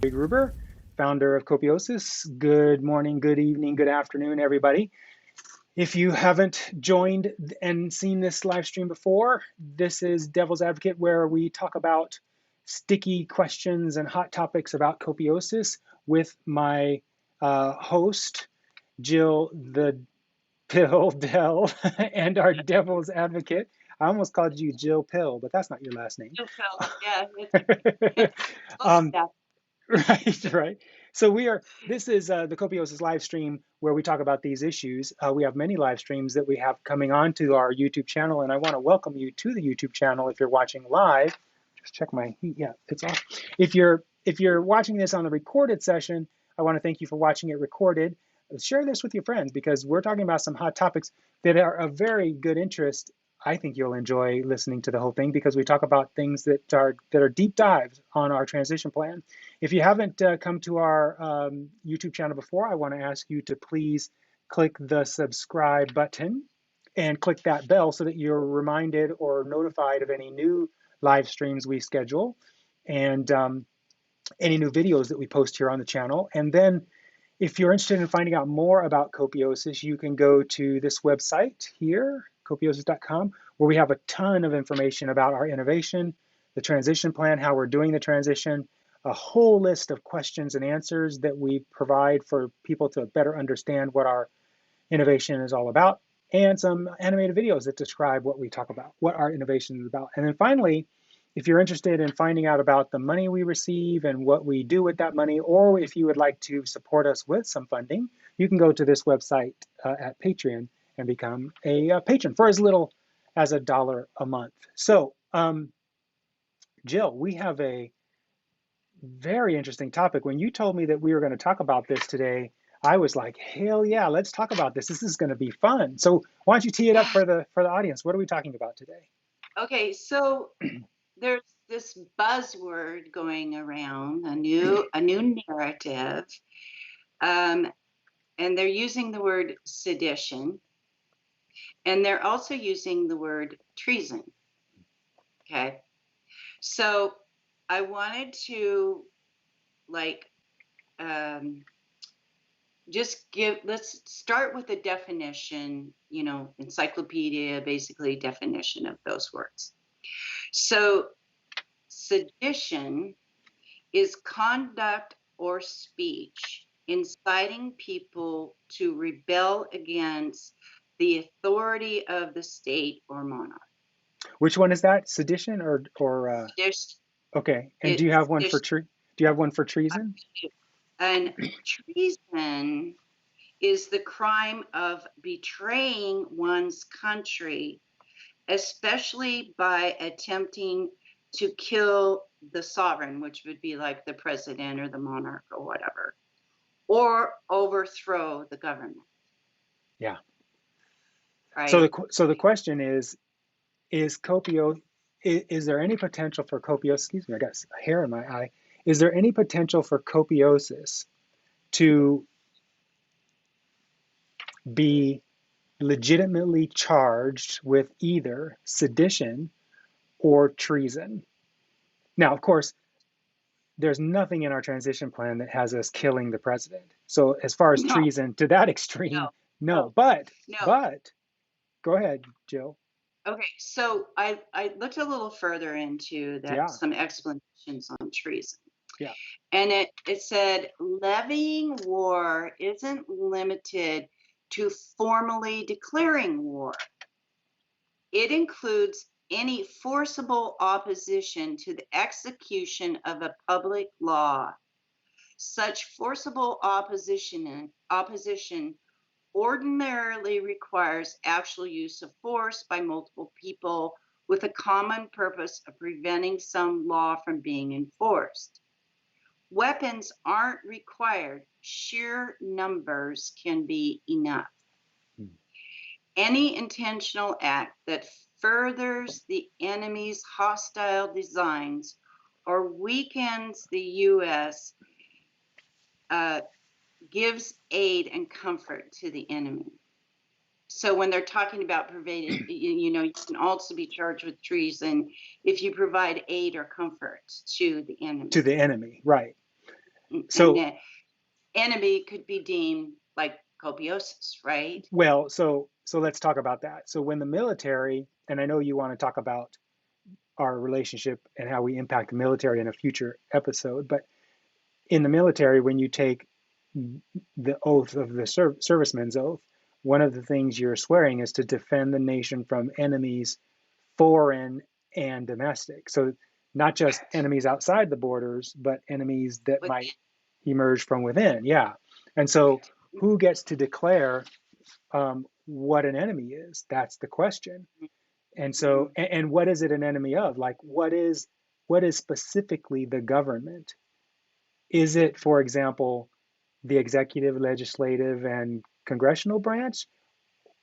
Gruber, founder of Copiosis. Good morning, good evening, good afternoon, everybody. If you haven't joined and seen this live stream before, this is Devil's Advocate, where we talk about sticky questions and hot topics about Copiosis with my host, Jill the Pill Dell, and our Devil's Advocate. I almost called you Jill Pill, but that's not your last name. Jill Pill, yeah. It's close enough. Right. So this is the Copiosis live stream where we talk about these issues. We have many live streams that we have coming onto our YouTube channel, and I want to welcome you to the YouTube channel if you're watching live. Just check my heat. Yeah, it's off. If you're watching this on the recorded session, I want to thank you for watching it recorded. Share this with your friends because we're talking about some hot topics that are of very good interest. I think you'll enjoy listening to the whole thing because we talk about things that are deep dives on our transition plan. If you haven't come to our YouTube channel before, I want to ask you to please click the subscribe button and click that bell so that you're reminded or notified of any new live streams we schedule and any new videos that we post here on the channel. And then if you're interested in finding out more about Copiosis, you can go to this website here, copiosis.com, where we have a ton of information about our innovation, the transition plan, how we're doing the transition, a whole list of questions and answers that we provide for people to better understand what our innovation is all about, and some animated videos that describe what we talk about, what our innovation is about. And then finally, if you're interested in finding out about the money we receive and what we do with that money, or if you would like to support us with some funding, you can go to this website at Patreon and become a patron for as little as $1 a month. So, Jill, we have a very interesting topic. When you told me that we were going to talk about this today, I was like, hell yeah, let's talk about this. This is going to be fun. So why don't you tee it up for the audience? What are we talking about today? Okay, so there's this buzzword going around, a new narrative, and they're using the word sedition, and they're also using the word treason. Okay, so I wanted to let's start with a definition, encyclopedia, basically definition of those words. So sedition is conduct or speech inciting people to rebel against the authority of the state or monarch. Which one is that? Sedition or Sedition. Okay. And do you have one for treason? And treason is the crime of betraying one's country, especially by attempting to kill the sovereign, which would be like the president or the monarch or whatever, or overthrow the government. Yeah. Right. So the question is there any potential for Copiosis? Excuse me, I got hair in my eye. Is there any potential for Copiosis to be legitimately charged with either sedition or treason? Now, of course, there's nothing in our transition plan that has us killing the president. So as far as treason to that extreme, no. But go ahead, Jill. Okay, so I looked a little further into that, Yeah. some explanations on treason. Yeah. And it said levying war isn't limited to formally declaring war. It includes any forcible opposition to the execution of a public law. Such forcible opposition ordinarily requires actual use of force by multiple people with a common purpose of preventing some law from being enforced. Weapons aren't required. Sheer numbers can be enough. Any intentional act that furthers the enemy's hostile designs or weakens the U.S. Gives aid and comfort to the enemy. So when they're talking about providing, you can also be charged with treason if you provide aid or comfort to the enemy. To the enemy, right. And So, the enemy could be deemed like Copiosis, right? well, so let's talk about that. So when the military, and I know you want to talk about our relationship and how we impact the military in a future episode, but in the military, when you take the oath of the serviceman's oath, one of the things you're swearing is to defend the nation from enemies, foreign and domestic. So not just Correct. enemies outside the borders, but enemies that With might emerge from within. Yeah. And so who gets to declare what an enemy is? That's the question. And so, mm, and what is it an enemy of? Like, what is specifically the government? Is it, for example, the executive, legislative, and congressional branch,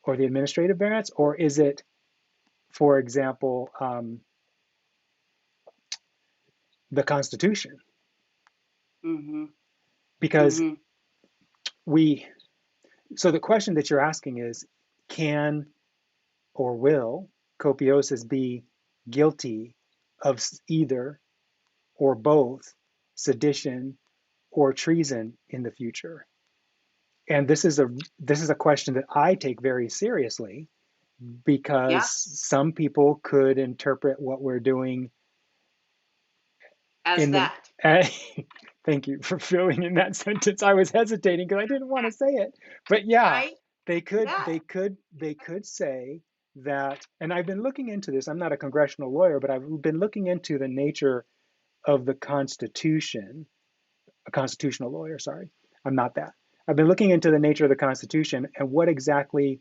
or the administrative branch, or is it, for example, the Constitution? mm-hmm, Because mm-hmm, we, so the question that you're asking is, can or will Copiosis be guilty of either or both sedition or treason in the future? And this is a question that I take very seriously, because yeah, some people could interpret what we're doing as in the that, thank you for filling in that sentence. I was hesitating because I didn't want to say it. But yeah, right? they could Yeah, they could they could say that, and I've been looking into this. I'm not a congressional lawyer, but I've been looking into the nature of the Constitution. A constitutional lawyer, sorry. I'm not that. I've been looking into the nature of the Constitution and what exactly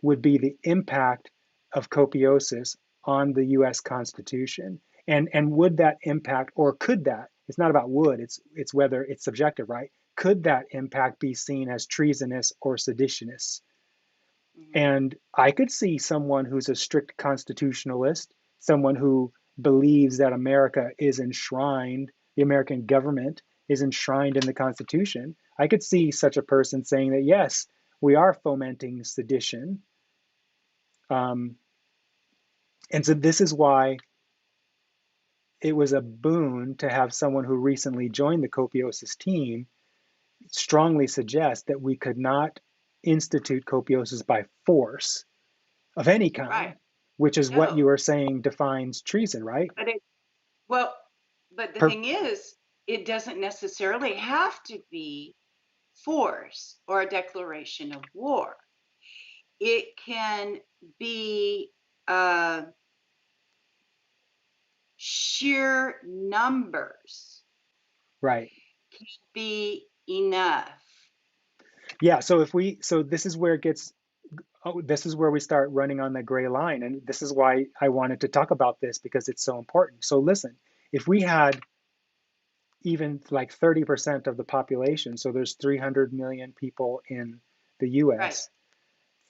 would be the impact of copiosis on the US Constitution. And would that impact, or could that, it's not about would, it's whether it's subjective, right? Could that impact be seen as treasonous or seditious? mm-hmm, And I could see someone who's a strict constitutionalist, someone who believes that America is enshrined, the American government is enshrined in the Constitution. I could see such a person saying that, yes, we are fomenting sedition. Um, and so this is why it was a boon to have someone who recently joined the Copiosis team strongly suggest that we could not institute copiosis by force of any right. kind, which is what No, you are saying defines treason, right? but well, but the Per, thing is, it doesn't necessarily have to be force or a declaration of war. It can be sheer numbers right. can be enough. Yeah. So this is where it gets, oh, this is where we start running on the gray line. And this is why I wanted to talk about this, because it's so important. So listen, if we had even like 30% of the population, so there's 300 million people in the Right, US,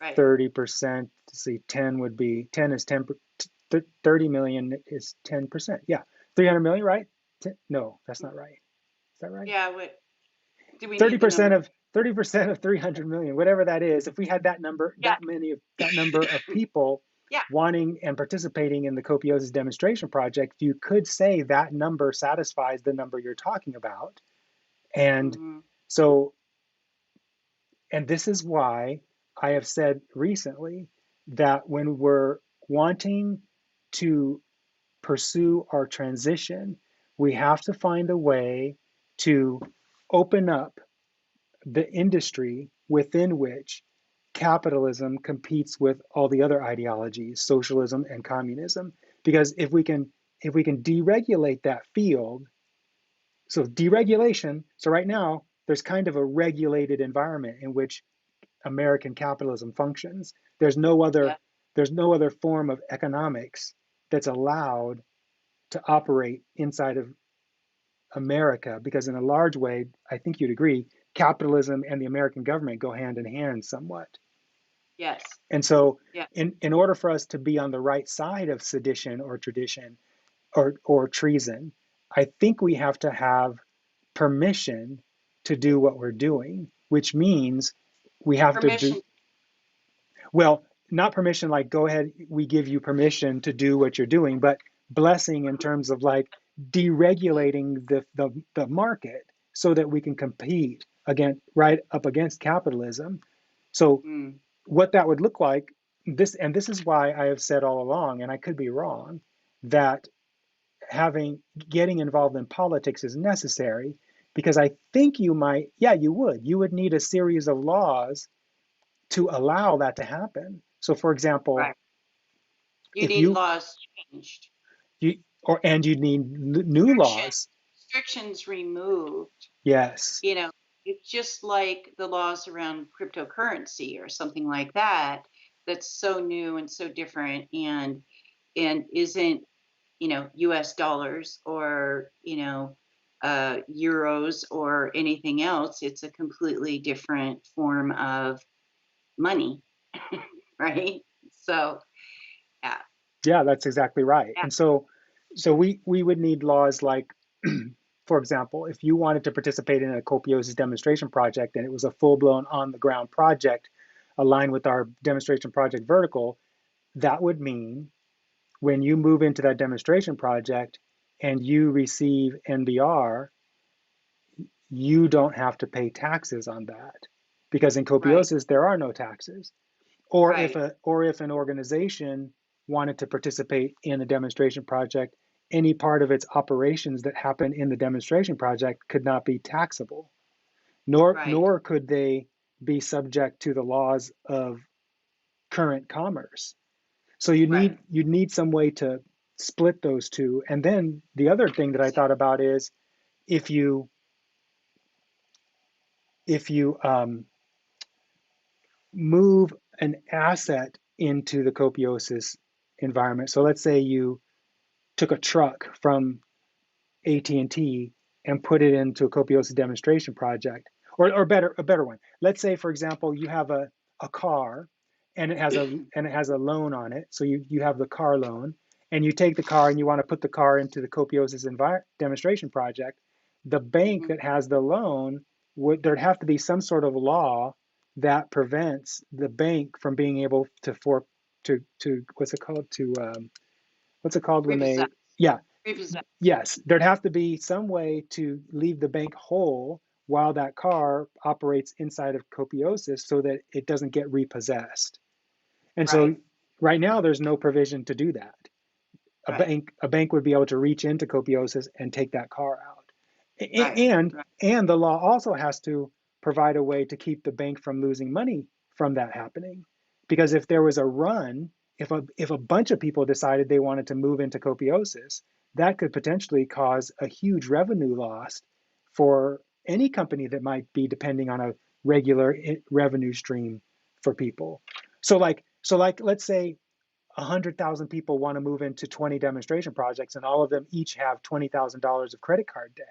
right. 30%, see, 10 would be, 10 is 10, 30 million is 10%. Yeah, 300 million, right? No, that's not right. Is that right? Yeah, what do we need the 30% number? of 30% of 300 million, whatever that is, if we had that number, Yeah, that number of people yeah. wanting and participating in the Copiosis demonstration project, you could say that number satisfies the number you're talking about. And Mm-hmm. so, and this is why I have said recently that when we're wanting to pursue our transition, we have to find a way to open up the industry within which capitalism competes with all the other ideologies, socialism and communism. Because if we can deregulate that field, so deregulation, so right now there's kind of a regulated environment in which American capitalism functions. Yeah, There's no other form of economics that's allowed to operate inside of America, because in a large way, I think you'd agree, capitalism and the American government go hand in hand somewhat. yes, And so yeah. in order for us to be on the right side of sedition or tradition or treason, I think we have to have permission to do what we're doing, which means we have to be, Permission. well, not permission like go ahead, we give you permission to do what you're doing, but blessing in terms of like deregulating the market so that we can compete against right up against capitalism. So Mm. what that would look like, this is why I have said all along, and I could be wrong, that getting involved in politics is necessary, because I think you would need a series of laws to allow that to happen. So for example, Right. You if need you laws changed. you or and you need new Restriction, laws. restrictions removed. Yes. You know, it's just like the laws around cryptocurrency or something like that, that's so new and so different, and isn't, US dollars or, euros or anything else. It's a completely different form of money, right? So, yeah, Yeah, that's exactly right. yeah. And so we would need laws like, for example, if you wanted to participate in a Copiosis demonstration project and it was a full-blown on-the-ground project aligned with our demonstration project vertical, that would mean when you move into that demonstration project and you receive NBR, you don't have to pay taxes on that, because in Right, Copiosis there are no taxes. right, Or if an organization wanted to participate in a demonstration project, any part of its operations that happen in the demonstration project could not be taxable, right, nor could they be subject to the laws of current commerce. So right. you need some way to split those two. And then the other thing that I So, thought about is if you if you move an asset into the Copiosis environment. So let's say you took a truck from AT&T and put it into a Copiosis demonstration project, or better, a better one. Let's say, for example, you have a car and it has a loan on it. So you have the car loan, and you take the car and you want to put the car into the Copiosis demonstration project. The bank mhm. that has the loan there'd have to be some sort of law that prevents the bank from being able to what's it called what's it called when Repossess, they yeah repossess. yes, there'd have to be some way to leave the bank whole while that car operates inside of Copiosis so that it doesn't get repossessed. And so Right, right now there's no provision to do that. right, A bank would be able to reach into Copiosis and take that car out. right, right, And the law also has to provide a way to keep the bank from losing money from that happening. Because if there was a run, if a bunch of people decided they wanted to move into Copiosis, that could potentially cause a huge revenue loss for any company that might be depending on a regular revenue stream for people. So like let's say 100,000 people want to move into 20 demonstration projects, and all of them each have $20,000 of credit card debt.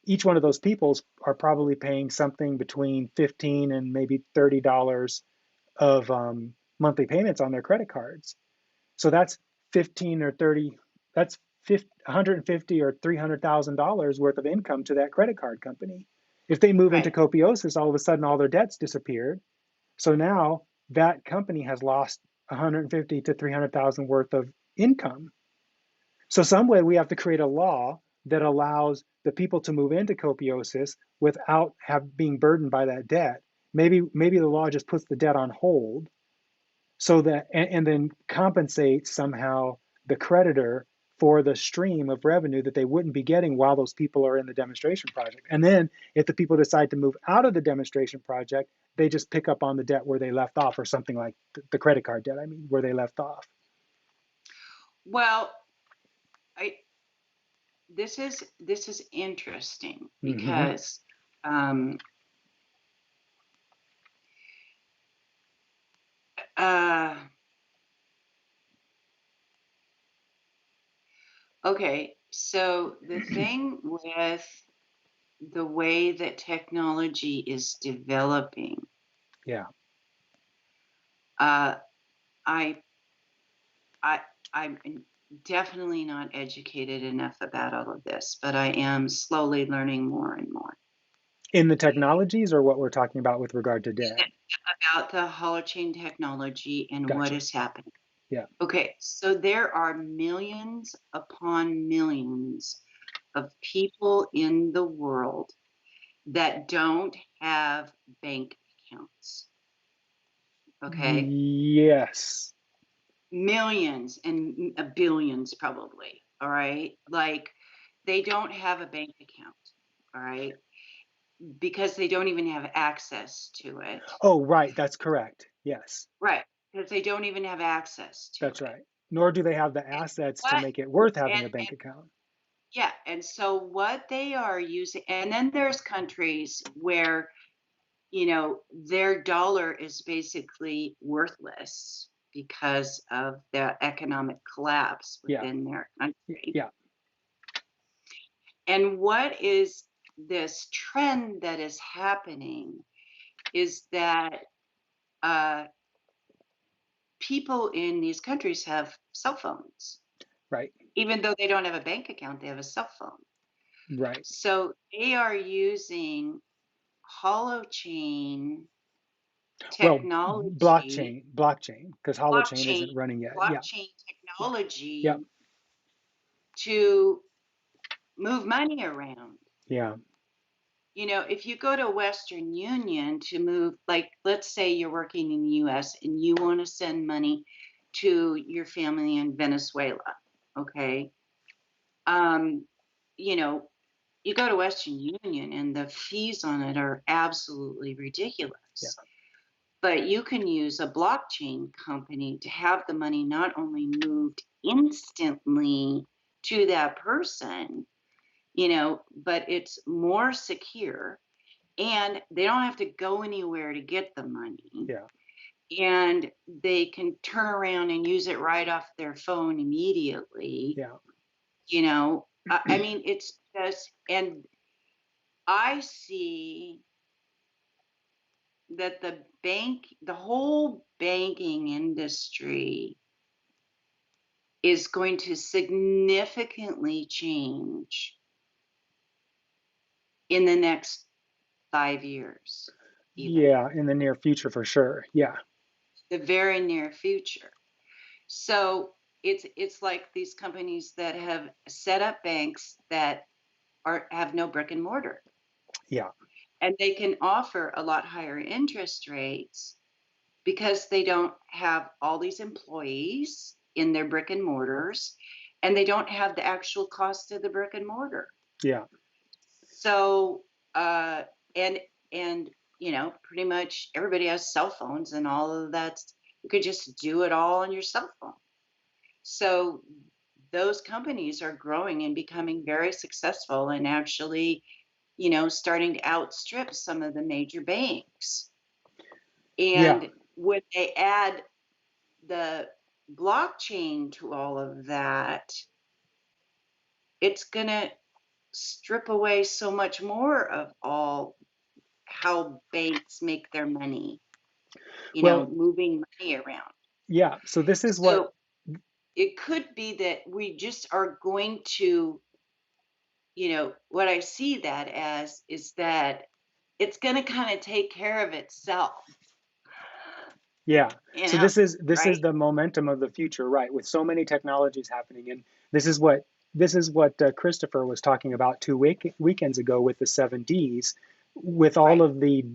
Each one of those people are probably paying something between 15 and maybe $30 of monthly payments on their credit cards. So that's 15 or 30, that's 150 or $300,000 worth of income to that credit card company. If they move into right. Copiosis, all of a sudden all their debts disappeared. So now that company has lost 150 to 300,000 worth of income. So some way we have to create a law that allows the people to move into Copiosis without being burdened by that debt. Maybe the law just puts the debt on hold, so that and then compensates somehow the creditor for the stream of revenue that they wouldn't be getting while those people are in the demonstration project. And then if the people decide to move out of the demonstration project, they just pick up on the debt where they left off, or something like the credit card debt, I mean, where they left off. Well, I this is interesting Mm-hmm. because um, uh, okay, so the thing with the way that technology is developing, Yeah. uh, I I I'm definitely not educated enough about all of this, but I am slowly learning more and more In the technologies, or what we're talking about with regard to debt? about the holochain technology and what Gotcha. is happening. Yeah. Okay, so there are millions upon millions of people in the world that don't have bank accounts. Okay? Yes. Millions and billions probably. All right? Like they don't have a bank account. All right? Because they don't even have access to it. Oh, right. That's correct. Yes, Right. Because they don't even have access to that's it. right. Nor do they have the And assets to what make it worth having a bank and account. yeah, and so what they are using, and then there's countries where, their dollar is basically worthless because of the economic collapse Yeah. within their country. Yeah. And what is this trend that is happening is that uh, people in these countries have cell phones. Right. Even though they don't have a bank account, they have a cell phone. Right. So they are using holochain Well, technology, blockchain, because holochain blockchain, isn't running yet. Yeah. blockchain Yeah. Yeah. technology to move money around. Yeah. If you go to Western Union to move, like, let's say you're working in the US and you want to send money to your family in Venezuela, okay? Um, you know, you go to Western Union and the fees on it are absolutely Yeah. ridiculous. But you can use a blockchain company to have the money not only moved instantly to that person, but it's more secure and they don't have to go anywhere to get the money. Yeah. And they can turn around and use it right off their phone immediately. Yeah. I mean, it's just, and I see that the whole banking industry is going to significantly change in the next 5 years, even Yeah. In the near future, for sure. Yeah. the very near future. So it's like these companies that have set up banks that have no brick and mortar, Yeah. and they can offer a lot higher interest rates because they don't have all these employees in their brick and mortars and they don't have the actual cost of the brick and mortar. Yeah. So, and pretty much everybody has cell phones and all of that. You could just do it all on your cell phone. So those companies are growing and becoming very successful and actually, starting to outstrip some of the major banks. Yeah. And when they add the blockchain to all of that, it's going to strip away so much more of all how banks make their money, Well, moving money around. yeah. So this is what, So it could be that we just are going to, what I see that as is that it's going to kind of take care of itself, yeah. So this is right? the momentum of the future, right? With so many technologies happening, and this is what Christopher was talking about weekends ago with the 7Ds, with all Right. of the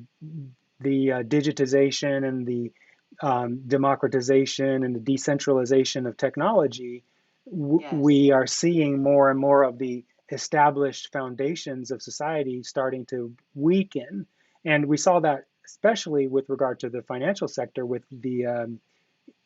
digitization and the democratization and the decentralization of technology. Yes. We are seeing more and more of the established foundations of society starting to weaken, and we saw that especially with regard to the financial sector with the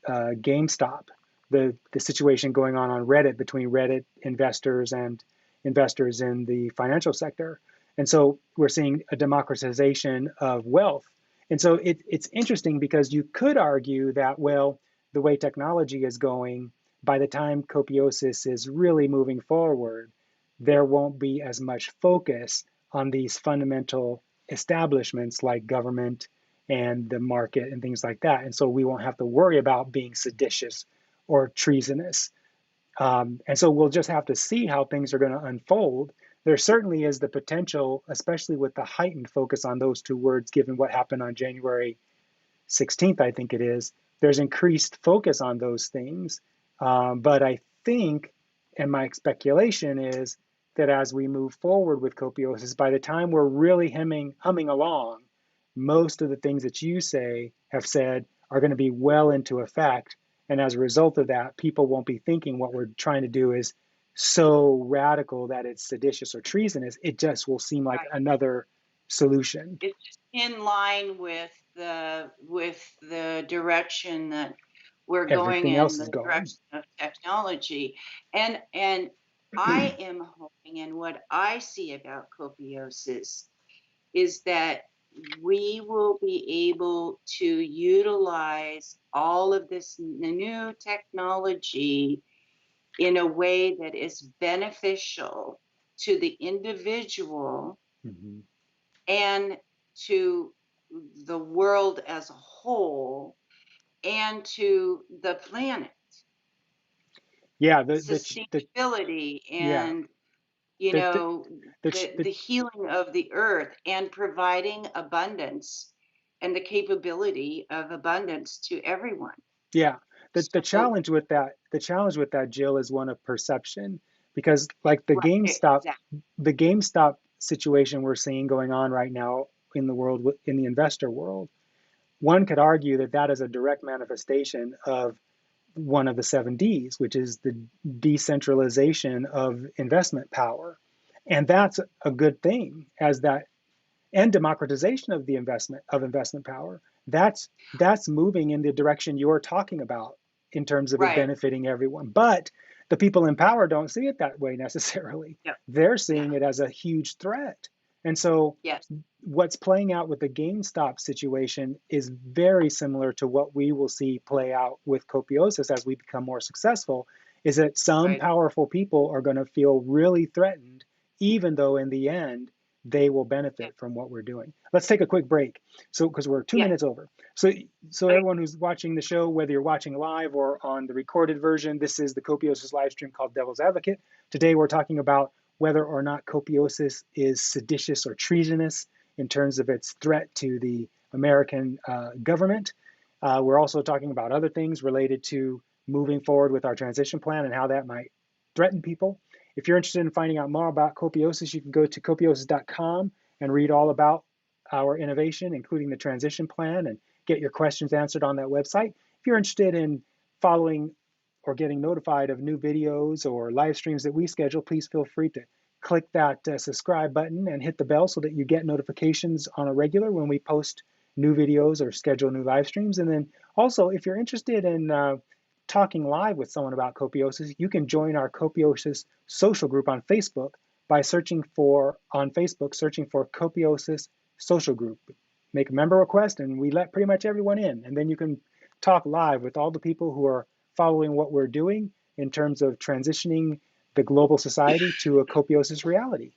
GameStop, the situation going on Reddit between Reddit investors and investors in the financial sector. And so we're seeing a democratization of wealth. And so it's interesting because you could argue that, well, the way technology is going, by the time Copiosis is really moving forward, there won't be as much focus on these fundamental establishments like government and the market and things like that. And so we won't have to worry about being seditious or treasonous. And so we'll just have to see how things are going to unfold. There certainly is the potential, especially with the heightened focus on those two words, given what happened on January 16th, I think it is. There's increased focus on those things. But I think, and my speculation is, that as we move forward with Copiosis, by the time we're really humming along, most of the things that you have said are going to be well into effect. And as a result of that, people won't be thinking what we're trying to do is so radical that it's seditious or treasonous. It just will seem like Right. another solution. It's just in line with the direction that we're going Everything in, else is the going. direction of technology. And I am hoping, and what I see about Copiosis is that we will be able to utilize all of this new technology in a way that is beneficial to the individual Mm-hmm. and to the world as a whole and to the planet. Yeah, Sustainability yeah, and the the, the healing of the earth and providing abundance and the capability of abundance to everyone. yeah, the So challenge with that, Jill, is one of perception, because like right, exactly. The GameStop situation we're seeing going on right now in the world, in the investor world, one could argue that that is a direct manifestation of one of the 7Ds, which is the decentralization of investment power. And that's a good thing, as that, and democratization of the investment power. That's moving in the direction you're talking about in terms of it Right. benefiting everyone. But the people in power don't see it that way necessarily. Yeah. They're Yeah. seeing it as a huge threat. And so Yes. what's playing out with the GameStop situation is very similar to what we will see play out with Copiosis as we become more successful, is that some Right. powerful people are going to feel really threatened, even though in the end they will Yeah. benefit from what we're doing. Let's take a quick break. So, because we're two Yeah. minutes over. So Okay. everyone who's watching the show, whether you're watching live or on the recorded version, this is the Copiosis live stream called Devil's Advocate. Today we're talking about whether or not Copiosis is seditious or treasonous in terms of its threat to the American government. We're also talking about other things related to moving forward with our transition plan and how that might threaten people. If you're interested in finding out more about Copiosis, you can go to copiosis.com and read all about our innovation, including the transition plan, and get your questions answered on that website. If you're interested in following or getting notified of new videos or live streams that we schedule, please feel free to click that subscribe button and hit the bell so that you get notifications on a regular when we post new videos or schedule new live streams. And then also, if you're interested in talking live with someone about Copiosis, you can join our Copiosis social group on Facebook by searching for Copiosis social group. Make a member request and we let pretty much everyone in. And then you can talk live with all the people who are following what we're doing in terms of transitioning the global society to a Copiosis reality.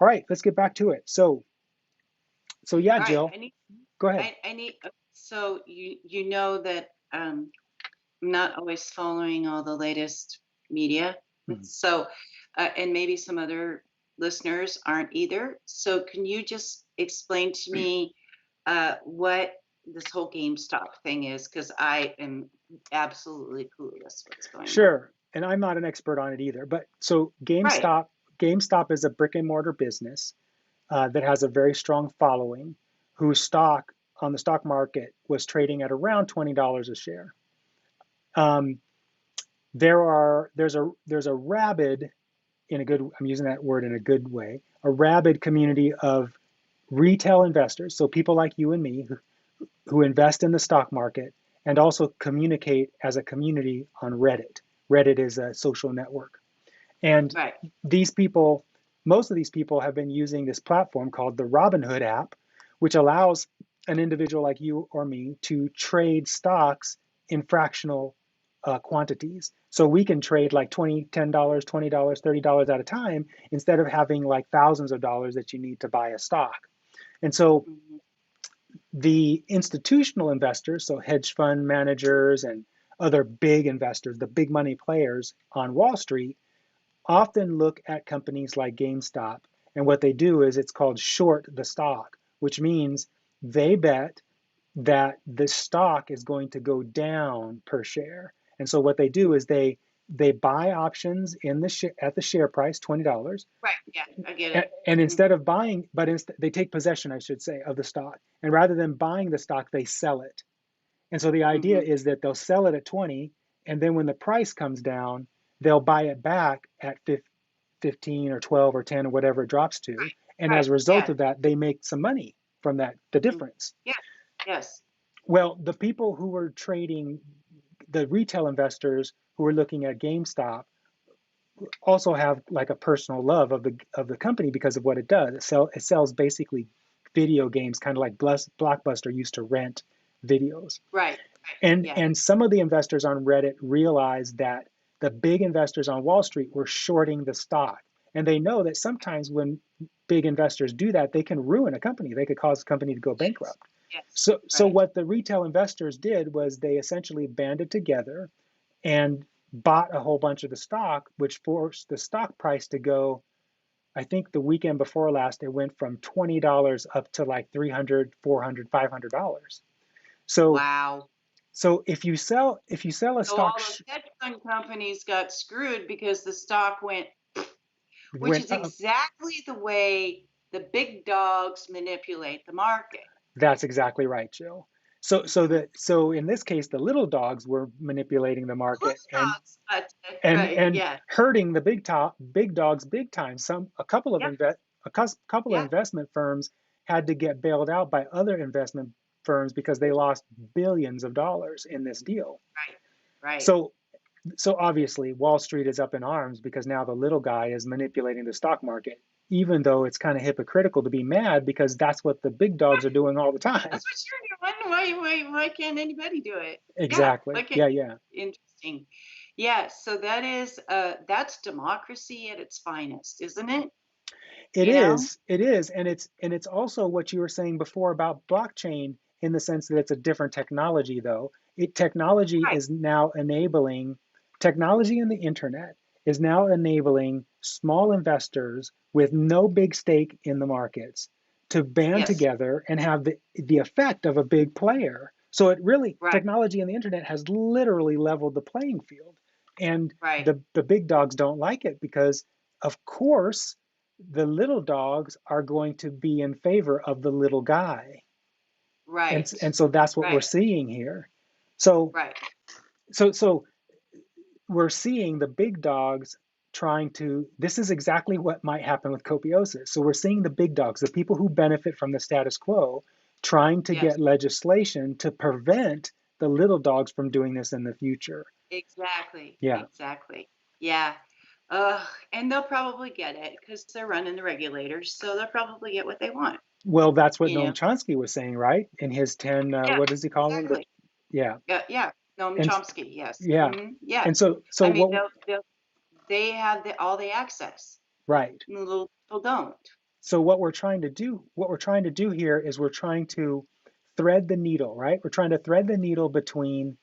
All right, let's get back to it. So yeah, All right. Jill, go ahead. I need, so you know that I'm not always following all the latest media. Mhm. So, and maybe some other listeners aren't either. So, can you just explain to me what this whole GameStop thing is? Because I am absolutely clueless what's going on. Sure, and I'm not an expert on it either. But so Right. GameStop is a brick and mortar business that has a very strong following, whose stock on the stock market was trading at around $20 a share. Um, there's a rabid, in a good, I'm using that word in a good way, a rabid community of retail investors, so people like you and me who invest in the stock market and also communicate as a community on Reddit. Reddit is a social network. And Right. these people, most of these people have been using this platform called the Robinhood app, which allows an individual like you or me to trade stocks in fractional quantities. So we can trade like $10, $20, $30 at a time instead of having like thousands of dollars that you need to buy a stock. And so Mhm. the institutional investors, so hedge fund managers and other big investors, the big money players on Wall Street, often look at companies like GameStop. And what they do is it's called short the stock, which means they bet that the stock is going to go down per share. And so what they do is they they buy options in the at the share price, $20. Right. Yeah, I get it. And Hmm. instead of buying, but they take possession, I should say, of the stock. And rather than buying the stock, they sell it. And so the idea Hmm. is that they'll sell it at 20, and then when the price comes down, they'll buy it back at 15 or 12 or 10 or whatever it drops to. And Right. as a result Yeah. of that, they make some money from that, the Mm. difference. Yeah. Yes. Well, the people who were trading, the retail investors who were looking at GameStop also have like a personal love of the company because of what it does. It sells basically video games, kind of like Blockbuster used to rent videos. Right. Right. And Yeah. and some of the investors on Reddit realized that the big investors on Wall Street were shorting the stock. And they know that sometimes when big investors do that, they can ruin a company. They could cause a company to go Yes. bankrupt. Yes. So Right. what the retail investors did was they essentially banded together and bought a whole bunch of the stock, which forced the stock price to go. I think the weekend before last, it went from $20 up to like 300, 400, $500. So Wow. if you sell a So stock all those hedge fund companies got screwed because the stock went, which went is up, exactly the way the big dogs manipulate the market. that's exactly right, Jill. So so Hmm. the so in this case, the little dogs were manipulating the The little market dogs, and right? and Yeah. hurting the big dogs big time. A couple of Yep. couple of Yeah. investment firms had to get bailed out by other investment firms because they lost billions of dollars in this deal. Right. Right. So so obviously Wall Street is up in arms because now the little guy is manipulating the stock market, even though it's kind of hypocritical to be mad because that's what the big dogs are doing all the time. That's what you're doing. Why can't anybody do it? Yeah. Why Exactly. can't? Yeah, yeah. Interesting. Yeah. So that's democracy at its finest, isn't it? It You know? is. It is. And it's also what you were saying before about blockchain in the sense that it's a different technology though. Technology Right. is now enabling technology in the internet is now enabling small investors with no big stake in the markets to band Yes. together and have the effect of a big player. So it really Right. technology in the internet has literally leveled the playing field. And Right. the big dogs don't like it because of course the little dogs are going to be in favor of the little guy. And, Right. and so that's what we're Right. seeing here. So, Right. so we're seeing the big dogs trying to, this is exactly what might happen with copiosis. So we're seeing the big dogs, the people who benefit from the status quo, trying to Yes. get legislation to prevent the little dogs from doing this in the future. Exactly. Yeah. Exactly. Yeah. And they'll probably get it because they're running the regulators, so they'll probably get what they want. Well, that's what You Noam know? Chomsky was saying, right? In his 10, Yeah. what does he call them? Exactly. Yeah. Yeah. Yeah. Noam And Chomsky. Yes. yeah. Hmm. Yeah. And so I mean, what, they have all the access. right. And the little people don't. So what we're trying to do here is we're trying to thread the needle, right? We're trying to thread the needle between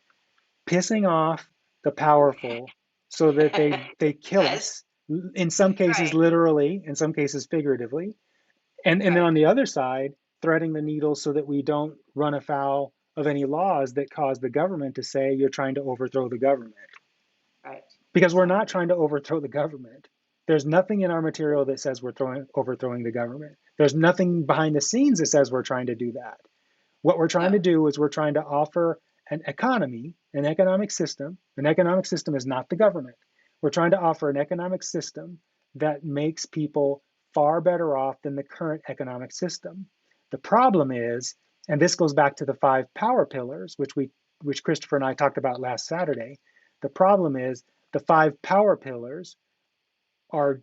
pissing off the powerful so that they kill Yes. us, in some cases Right. literally, in some cases figuratively. And then Right. on the other side, threading the needle so that we don't run afoul of any laws that cause the government to say you're trying to overthrow the government. Right. Because we're not Exactly. trying to overthrow the government. There's nothing in our material that says we're overthrowing the government. There's nothing behind the scenes that says we're trying to do that. What we're trying No. to do is we're trying to offer an economy, an economic system. An economic system is not the government. We're trying to offer an economic system that makes people far better off than the current economic system. The problem is, and this goes back to the five power pillars, which Christopher and I talked about last Saturday. The problem is the five power pillars are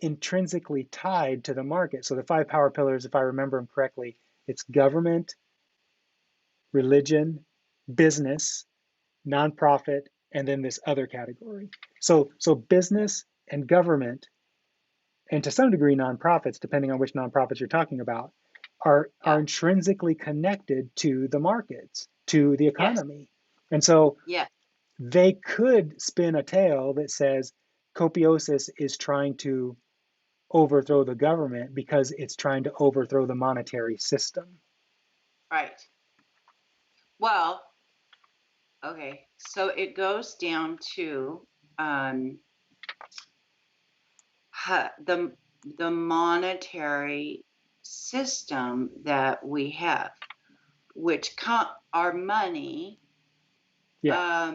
intrinsically tied to the market. So the five power pillars, if I remember them correctly, it's government, religion, business, nonprofit, and then this other category. So business and government, and to some degree nonprofits, depending on which nonprofits you're talking about, are Yeah. intrinsically connected to the markets, to the Yes. economy. And so Yes. they could spin a tale that says Copiosis is trying to overthrow the government because it's trying to overthrow the monetary system. Right. Well, okay. So it goes down to the monetary system that we have, which our money Yeah.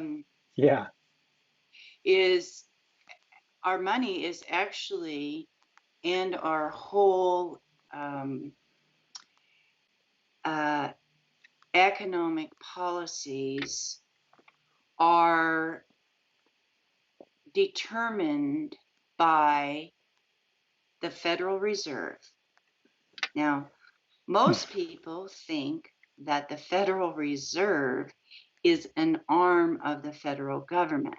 Yeah. is actually, and our whole economic policies are determined by the Federal Reserve. Now, most people think that the Federal Reserve is an arm of the federal government,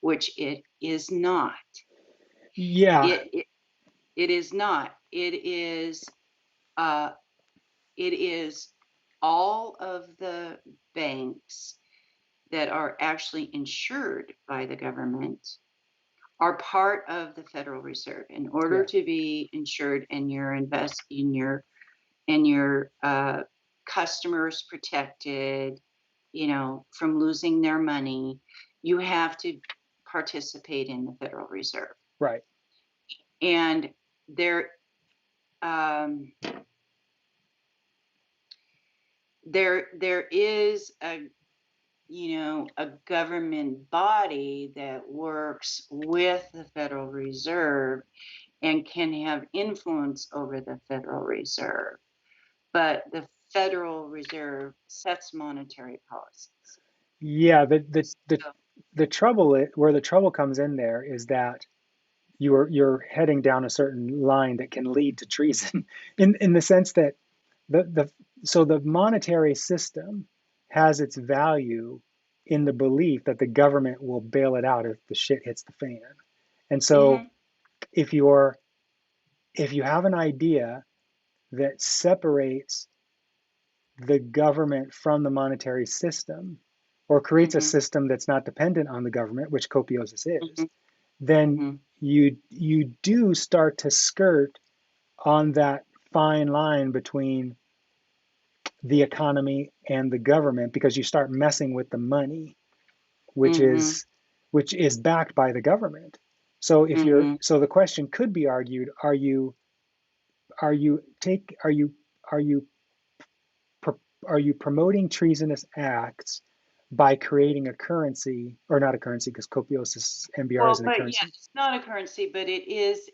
which it is not. Yeah. It is not. It is all of the banks that are actually insured by the government are part of the Federal Reserve. In order Yeah. to be insured and your customers protected, from losing their money, you have to participate in the Federal Reserve. Right. And there is a government body that works with the Federal Reserve and can have influence over the Federal Reserve. But the Federal Reserve sets monetary policies. Yeah. So, The trouble, where the trouble comes in there is that you're heading down a certain line that can lead to treason in the sense that the monetary system has its value in the belief that the government will bail it out if the shit hits the fan. And so mhm, if you have an idea that separates the government from the monetary system or creates a mhm, system that's not dependent on the government, which Copiosis is, mhm, then mhm. you do start to skirt on that fine line between the economy and the government because you start messing with the money, which Mhm, is which is backed by the government. So if you're mhm. so the question could be argued: are you take are you are you promoting treasonous acts by creating a currency, or not a currency because Copiosis MBR Well, isn't a but yeah, currency? it's not a currency, but it is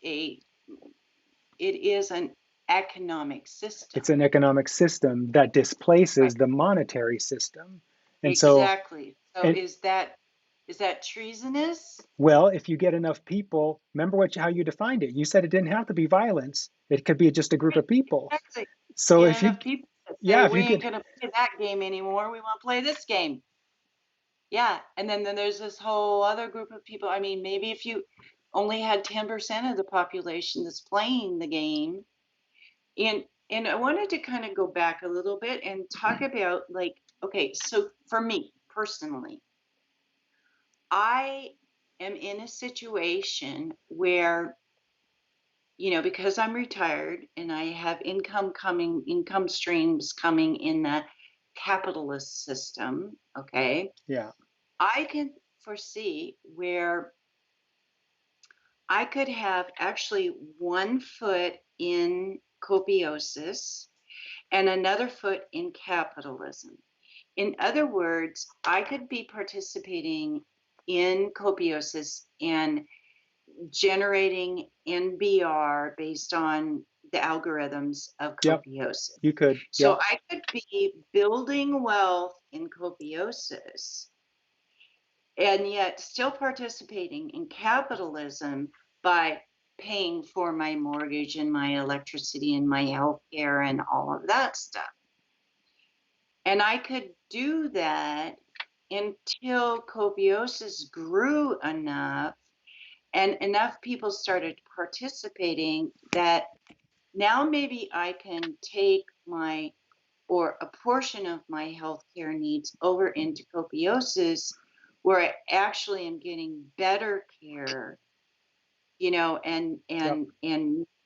an economic system. It's an economic system that displaces Right. the monetary system. And so, Exactly. So and is that treasonous? well, if you get enough people, remember how you defined it. You said it didn't have to be violence. It could be just a group Right. of people. Exactly. So Get if you, enough people that yeah, say if we you ain't get, gonna play that game anymore. We want to play this game. Yeah. And then there's this whole other group of people. I mean, maybe if you only had 10% of the population that's playing the game. And and I wanted to kind of go back a little bit and talk about, like, okay, so for me personally, I am in a situation where, because I'm retired and I have income streams coming in the capitalist system, okay, yeah, I can foresee where I could have actually one foot in copiosis and another foot in capitalism. In other words, I could be participating in copiosis and generating NBR based on the algorithms of yep, copiosis. you could, So yep, I could be building wealth in copiosis and yet still participating in capitalism by paying for my mortgage and my electricity and my health care and all of that stuff. And I could do that until copiosis grew enough and enough people started participating that now maybe I can take or a portion of my healthcare needs over into copiosis where I actually am getting better care, and yep,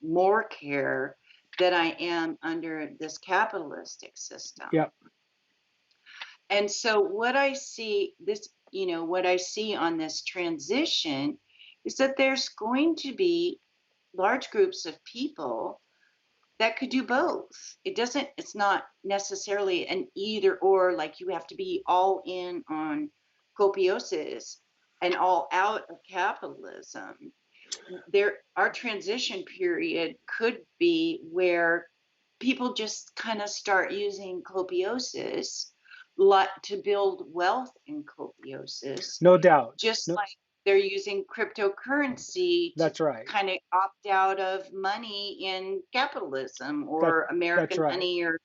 more care than I am under this capitalistic system. yep, And so what I see, this, what I see on this transition is that there's going to be large groups of people that could do both. It's not necessarily an either or, like you have to be all in on copiosis and all out of capitalism. Our transition period could be where people just kind of start using copiosis to build wealth in copiosis, No doubt. just No, like they're using cryptocurrency to that's right. kind of opt out of money in capitalism That or that's American right. money, or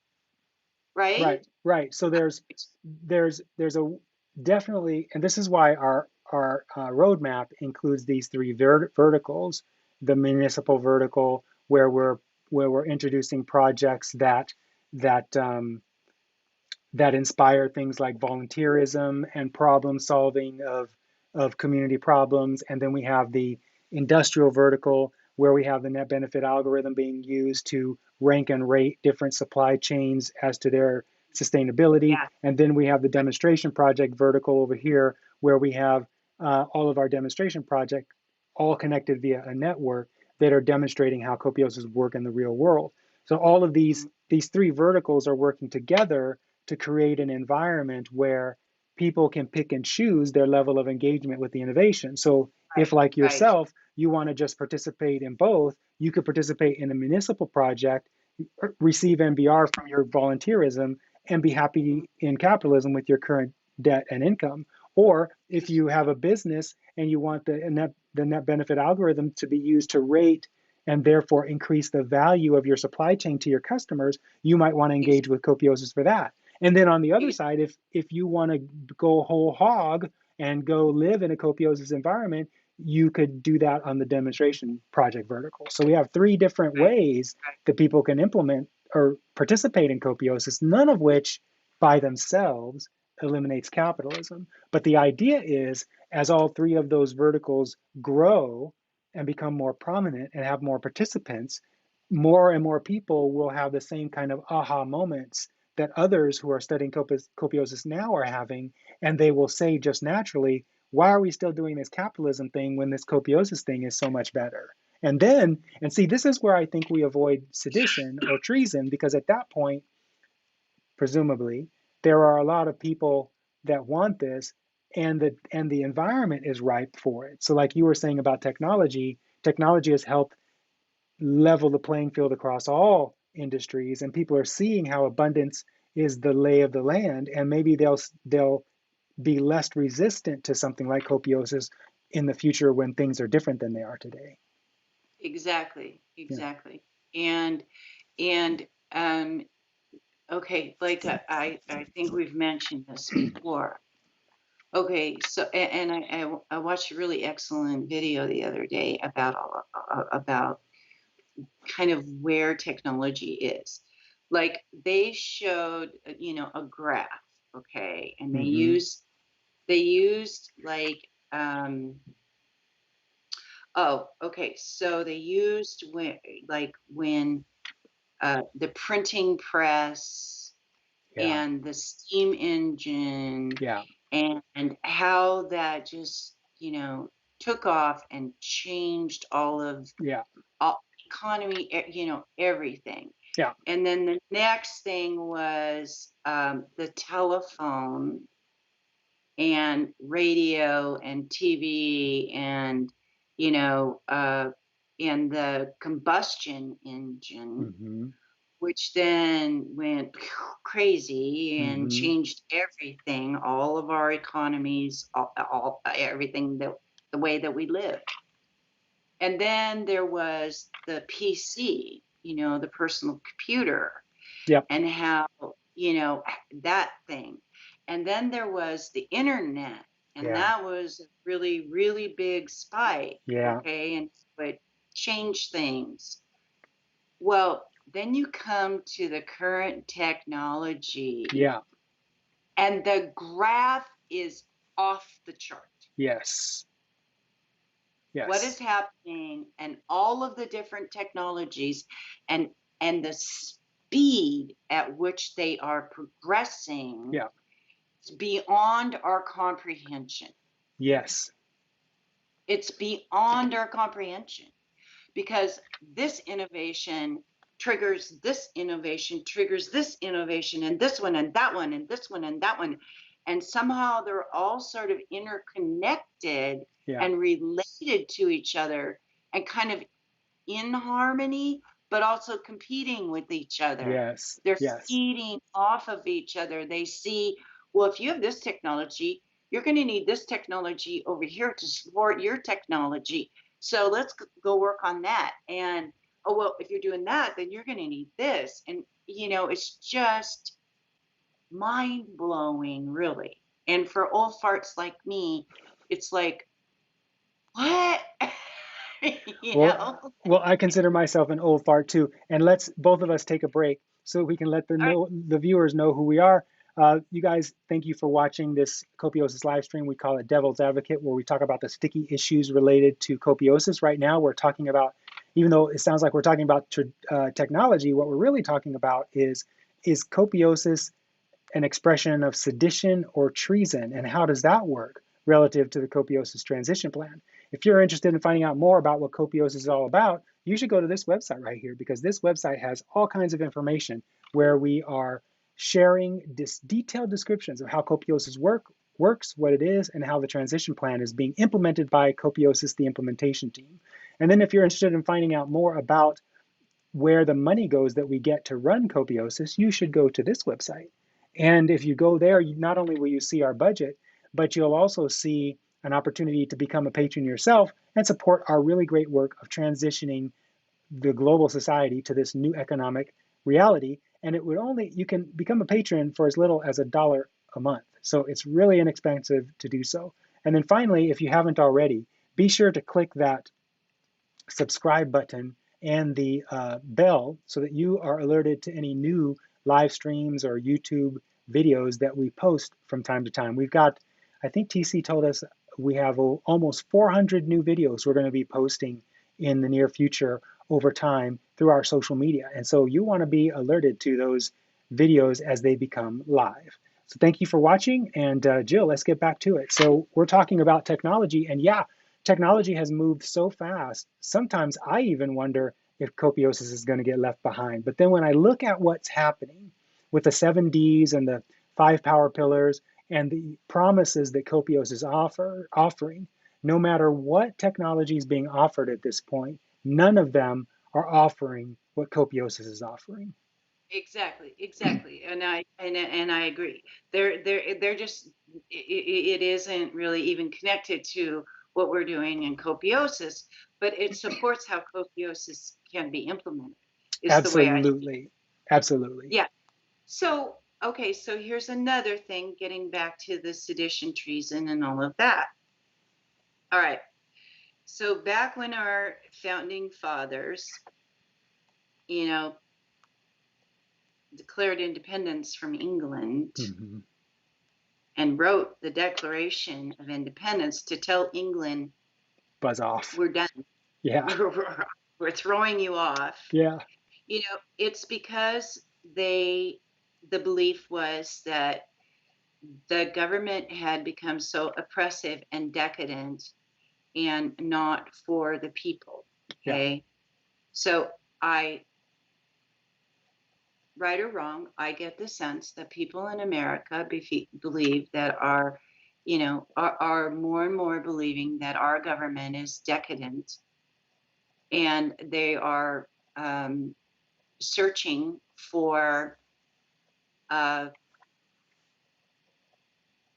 right? Right. So there's a definitely, and this is why our roadmap includes these three verticals: the municipal vertical, where we're introducing projects that that inspire things like volunteerism and problem solving of community problems. And then we have the industrial vertical, where we have the net benefit algorithm being used to rank and rate different supply chains as to their sustainability. Yeah. And then we have the demonstration project vertical over here, where we have all of our demonstration projects all connected via a network that are demonstrating how copiosis work in the real world. So all of these three verticals are working together to create an environment where people can pick and choose their level of engagement with the innovation. So if, Right, like right. yourself, you want to just participate in both, you could participate in a municipal project, receive MBR from your volunteerism, and be Mhm. happy in capitalism with your current debt and income. Or if you have a business and you want the net benefit algorithm to be used to rate and therefore increase the value of your supply chain to your customers, you might want to Ex- engage with Copiosis for that. And then on the other ex- side, if you want to go whole hog and go live in a Copiosis environment, you could do that on the demonstration project vertical. So we have three different Right, ways right. that people can implement or participate in Copiosis, none of which by themselves eliminates capitalism. But the idea is, as all three of those verticals grow and become more prominent and have more participants, more and more people will have the same kind of aha moments that others who are studying copiosis now are having, and they will say just naturally, why are we still doing this capitalism thing when this copiosis thing is so much better? And see, this is where I think we avoid sedition or treason, because at that point, presumably, there are a lot of people that want this, and the environment is ripe for it. So, like you were saying about technology, technology has helped level the playing field across all industries, and people are seeing how abundance is the lay of the land, and maybe they'll be less resistant to something like copiosis in the future when things are different than they are today. Exactly, Yeah. exactly. And and um okay, like I think we've mentioned this before. Okay, so and I watched a really excellent video the other day about about kind of where technology is. Like they showed, a graph, okay, and Mm-hmm. they used like oh, okay, so they used when the printing press Yeah. and the steam engine, Yeah. and how that just, took off and changed Yeah. all economy, everything. Yeah. And then the next thing was the telephone and radio and TV and, you know, uh, and the combustion engine, Mm-hmm. which then went crazy and Mm-hmm. changed everything, all of our economies, everything, the way that we live. And then there was the PC, the personal computer, Yep. and how, that thing. And then there was the internet, and Yeah. that was a really, really big spike, Yeah. okay? And so it changed things. Well, then you come to the current technology, Yeah. and the graph is off the chart. Yes. What is Yes. happening, and all of the different technologies, and the speed at which they are progressing, Yeah. It's beyond our comprehension. Yes. It's beyond our comprehension, because this innovation triggers this innovation, triggers this innovation, and this one, and that one, and this one, and that one. And somehow they're all sort of interconnected Yeah. and related to each other and kind of in harmony, but also competing with each other. Yes. They're Yes. feeding off of each other. They see, well, if you have this technology, you're going to need this technology over here to support your technology. So let's go work on that. And oh, well, if you're doing that, then you're going to need this. And, it's just mind blowing, really. And for old farts like me, it's like, what? you Well, know? well, I consider myself an old fart too. And let's both of us take a break so we can let the viewers know who we are. You guys, thank you for watching this Copiosis live stream. We call it Devil's Advocate, where we talk about the sticky issues related to Copiosis. Right now, we're talking about, even though it sounds like we're talking about technology, what we're really talking about is Copiosis an expression of sedition or treason, and how does that work relative to the Copiosis transition plan? If you're interested in finding out more about what Copiosis is all about, you should go to this website right here, because this website has all kinds of information where we are sharing detailed descriptions of how Copiosis works, what it is, and how the transition plan is being implemented by Copiosis, the implementation team. And then if you're interested in finding out more about where the money goes that we get to run Copiosis, you should go to this website. And if you go there, not only will you see our budget, but you'll also see an opportunity to become a patron yourself and support our really great work of transitioning the global society to this new economic reality. And you can become a patron for as little as $1 a month. So it's really inexpensive to do so. And then finally, if you haven't already, be sure to click that subscribe button and the bell so that you are alerted to any new live streams or YouTube videos that we post from time to time. We've got, I think TC told us we have almost 400 new videos we're going to be posting in the near future over time through our social media. And so you want to be alerted to those videos as they become live. So thank you for watching. And Jill, let's get back to it. So we're talking about technology, and yeah, technology has moved so fast. Sometimes I even wonder if Copiosis is going to get left behind. But then when I look at what's happening with the 7Ds and the 5 power pillars and the promises that Copiosis is offering, no matter what technology is being offered at this point, none of them are offering what Copiosis is offering. Exactly, and I agree. They're just it isn't really even connected to what we're doing in Copiosis, but it supports how Copiosis can be implemented. Is the way I see it. Absolutely. Absolutely. Yeah. So okay, so here's another thing. Getting back to the sedition, treason, and all of that. All right. So back when our founding fathers, you know, declared independence from England Mm-hmm. and wrote the Declaration of Independence to tell England, Buzz off. we're done. Yeah. We're throwing you off. Yeah. It's because the belief was that the government had become so oppressive and decadent and not for the people. Yeah. Okay. So right or wrong, I get the sense that people in America believe that are more and more believing that our government is decadent, and they are searching for a,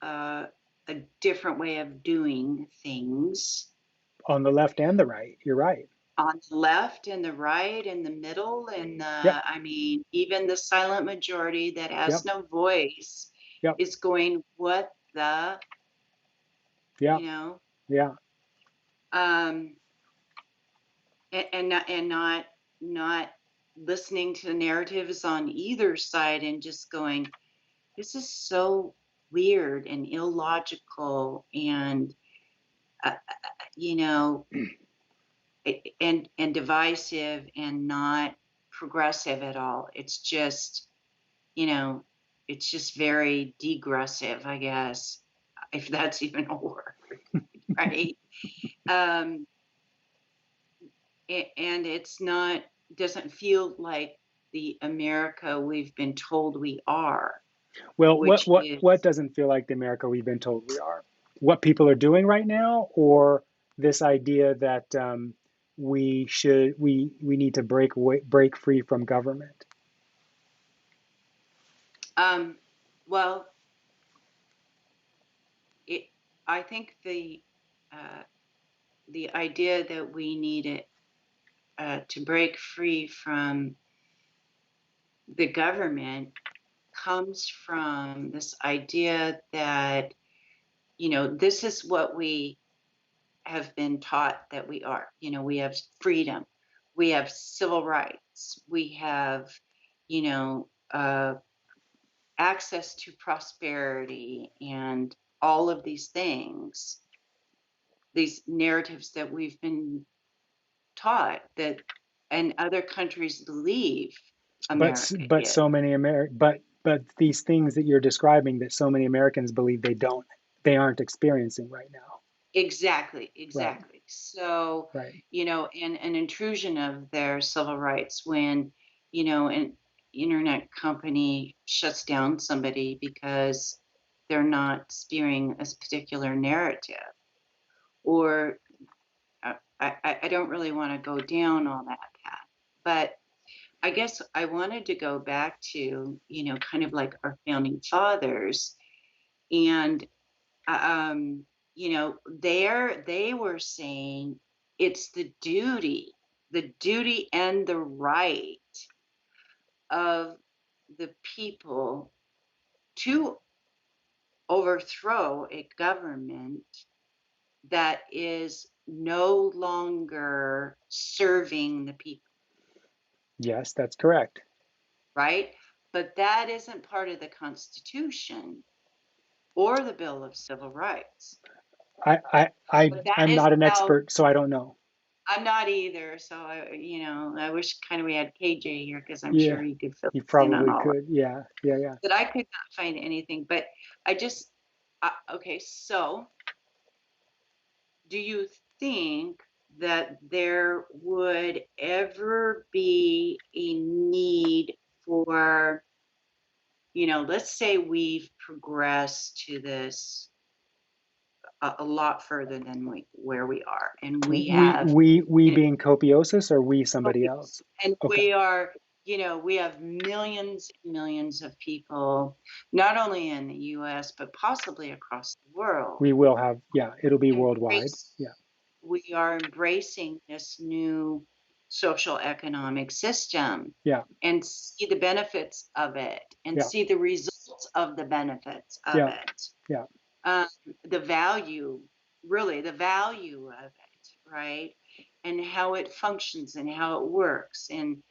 a, a different way of doing things. On the left and the right. You're right. On the left and the right and the middle and Yep. I mean, even the silent majority that has Yep. no voice Yep. is going, what the, Yeah. you know, Yeah. um, and not listening to the narratives on either side and just going, this is so weird and illogical and uh, you know and divisive and not progressive at all. It's just, you know, it's just very degressive, I guess, if that's even a word, right? Um, and it's not, doesn't feel like the America we've been told we are, Well, which what is doesn't feel like the America we've been told we are? What people are doing right now, or this idea that we need to break free from government? um, well, it, I think uh, the idea that we need it to break free from the government comes from this idea that, this is what we have been taught that we are. We have freedom, we have civil rights, we have, you know, uh, access to prosperity, and all of these things, these narratives that we've been taught that, and other countries believe America But is. so many but these things that you're describing that so many Americans believe they aren't experiencing right now. Exactly, Right, exactly. So, right. an intrusion of their civil rights when, an internet company shuts down somebody because they're not spewing a particular narrative, or I don't really want to go down on that path, but I guess I wanted to go back to, kind of like our founding fathers, and um, they were saying it's the duty and the right of the people to overthrow a government that is no longer serving the people, Yes, that's correct. right? But that isn't part of the Constitution or the Bill of Civil Rights. But that I'm is not an how. expert, so I don't know. I'm not either, so I wish kind of we had KJ here because I'm Yeah, sure he could fill you us in on probably all of it. could. Yeah, yeah, yeah. But I could not find anything. But I just, okay. So, do you think that there would ever be a need for, let's say we've progressed to this a lot further than where we are, and we have. We being Copiosis, or we somebody Focus. else? And Okay. we have millions and millions of people, not only in the US, but possibly across the world. We will have, yeah, it'll be worldwide. Embrace, Yeah, we are embracing this new social economic system yeah, and see the benefits of it and yeah, see the results of the benefits of yeah, it. yeah, um, the value, really, the value of it, right? And how it functions and how it works, and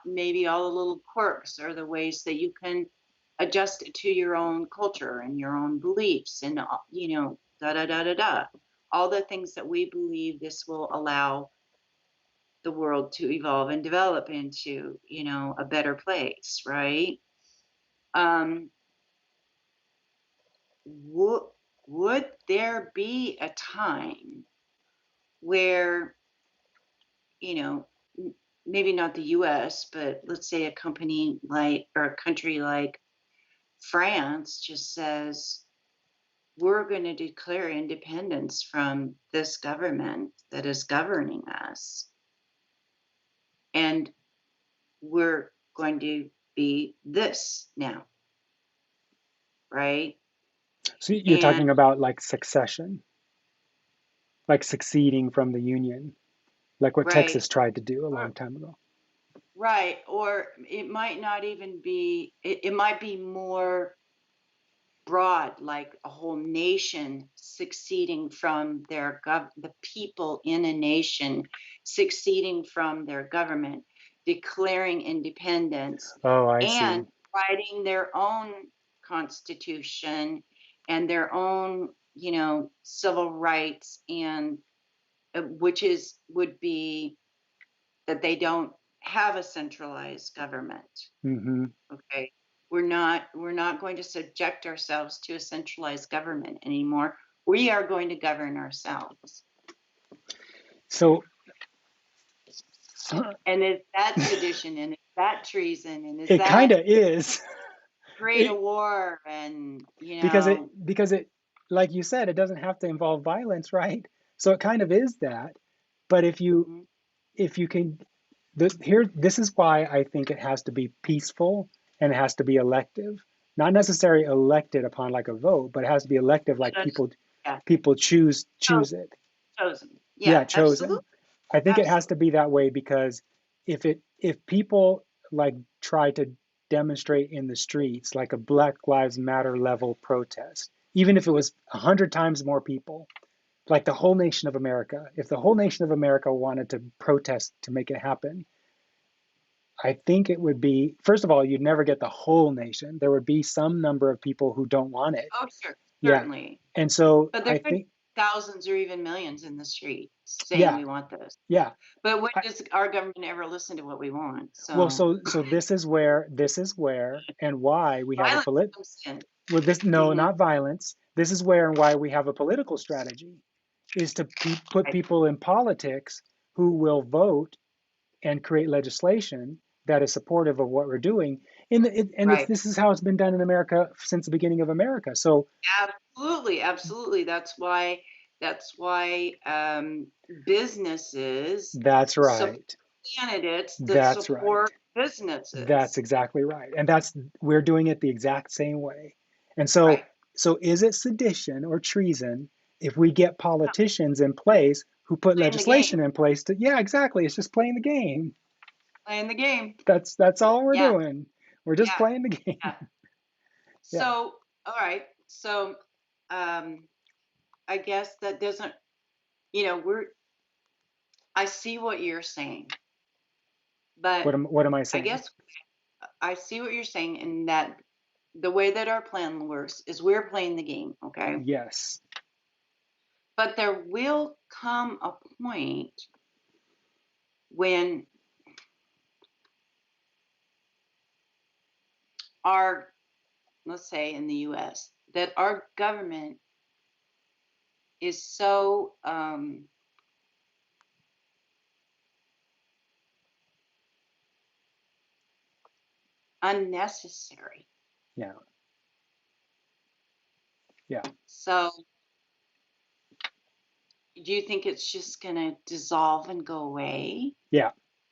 maybe all the little quirks or the ways that you can adjust it to your own culture and your own beliefs, and da da da da da. All the things that we believe this will allow the world to evolve and develop into, a better place, right? Um, would would there be a time where, you know, maybe not the US, but let's say a company like, or a country like France just says, we're going to declare independence from this government that is governing us, and we're going to be this now, right? so you're And talking about like succession, like succeeding from the Union, like what right, Texas tried to do a long or time ago. right, or it might not even be, it might be more broad, like a whole nation succeeding from the people in a nation succeeding from their government, declaring independence, Oh, I see. and writing their own constitution and their own, civil rights, and which would be that they don't have a centralized government. Mm-hmm. Okay. We're not going to subject ourselves to a centralized government anymore. We are going to govern ourselves. So And is that sedition, and is that treason, and is it kind that of is. create a war? And because it like you said, it doesn't have to involve violence, right? So it kind of is that. But mhm, if you can, this is why I think it has to be peaceful and it has to be elective, not necessarily elected upon like a vote, but it has to be elective, like just, yeah, people choose it. chosen. Yeah, Yeah, chosen. absolutely, I think it has to absolutely. be that way because if people like try to demonstrate in the streets like a Black Lives Matter level protest, even if it was 100 times more people, like the whole nation of America, if the whole nation of America wanted to protest to make it happen, I think it would be, first of all, you'd never get the whole nation. There would be some number of people who don't want it. Oh, sure, Yeah. certainly. And so But there I could be think, thousands or even millions in the street saying yeah, we want this. yeah. But when I, does our government ever listen to what we want? well, So so this is where and why we have a violence comes in. well, this, no, Hmm. not violence. This is where and why we have a political strategy is to put Right, people in politics who will vote and create legislation that is supportive of what we're doing. And right. this is how it's been done in America since the beginning of America. So Absolutely, absolutely. That's why businesses that's support right. candidates that That's right. support That's businesses. exactly right. And we're doing it the exact same way. And Right. so is it sedition or treason if we get politicians in place who put Playing the game. legislation in place to, yeah, exactly. It's just playing the game. Playing the game. That's all we're Yeah, doing. We're just yeah, playing the game. yeah. Yeah. So, all right. So, um, I guess that doesn't, we're, I see what you're saying, but What am I I saying? guess I see what you're saying in that the way that our plan works is we're playing the game, okay? Yes. But there will come a point when our, let's say in the US, that our government is so unnecessary. Yeah. Yeah. So, do you think it's just going to dissolve and go away? Yeah.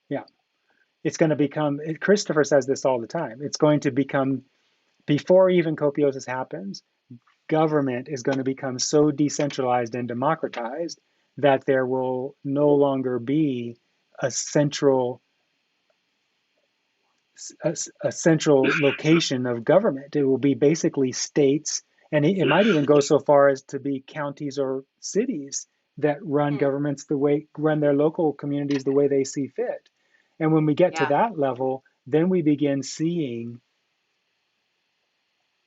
Yeah. It's going to become, Christopher says this all the time. It's going to become, before even copiosis happens, government is going to become so decentralized and democratized that there will no longer be a central a central location of government. It will be basically states, and it might even go so far as to be counties or cities that run Hmm, governments the way run their local communities the way they see fit. And when we get to yeah, that level, then we begin seeing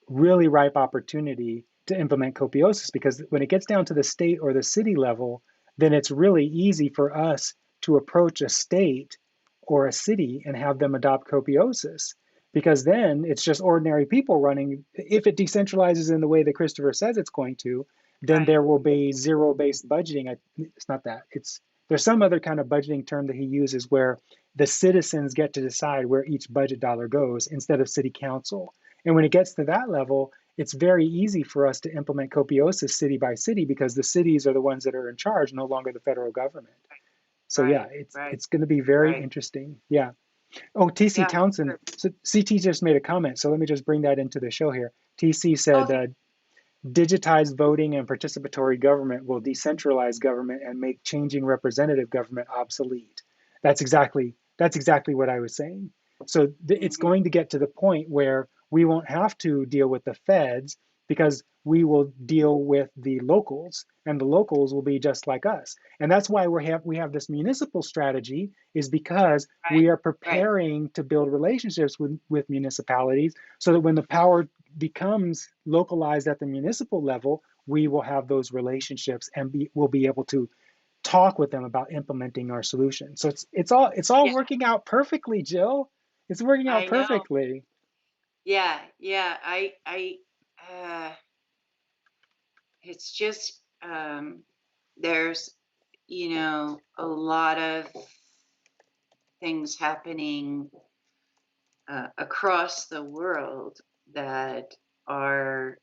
really ripe opportunity to implement copiosis, because when it gets down to the state or the city level, then it's really easy for us to approach a state or a city and have them adopt copiosis, because then it's just ordinary people running. If it decentralizes in the way that Christopher says it's going to, then right. there will be zero based budgeting. It's not that, it's there's some other kind of budgeting term that he uses where the citizens get to decide where each budget dollar goes instead of city council. And when it gets to that level, it's very easy for us to implement copiosis city by city because the cities are the ones that are in charge, no longer the federal government. So yeah, Right, right, it's going to be very right. interesting. Yeah. Oh, TC Yeah, Townsend. sure. So CT just made a comment. So let me just bring that into the show here. TC said, Okay. digitized voting and participatory government will decentralize government and make changing representative government obsolete. That's exactly what I was saying. So it's Hmm. going to get to the point where we won't have to deal with the feds because we will deal with the locals, and the locals will be just like us. And that's why we have this municipal strategy, is because Right, we are right. preparing to build relationships with municipalities so that when the power becomes localized at the municipal level, we will have those relationships and we'll be able to talk with them about implementing our solution. So it's all Yeah, working out perfectly, Jill. It's working out I know. perfectly. Yeah, yeah. Uh, it's just, there's, a lot of things happening across the world that are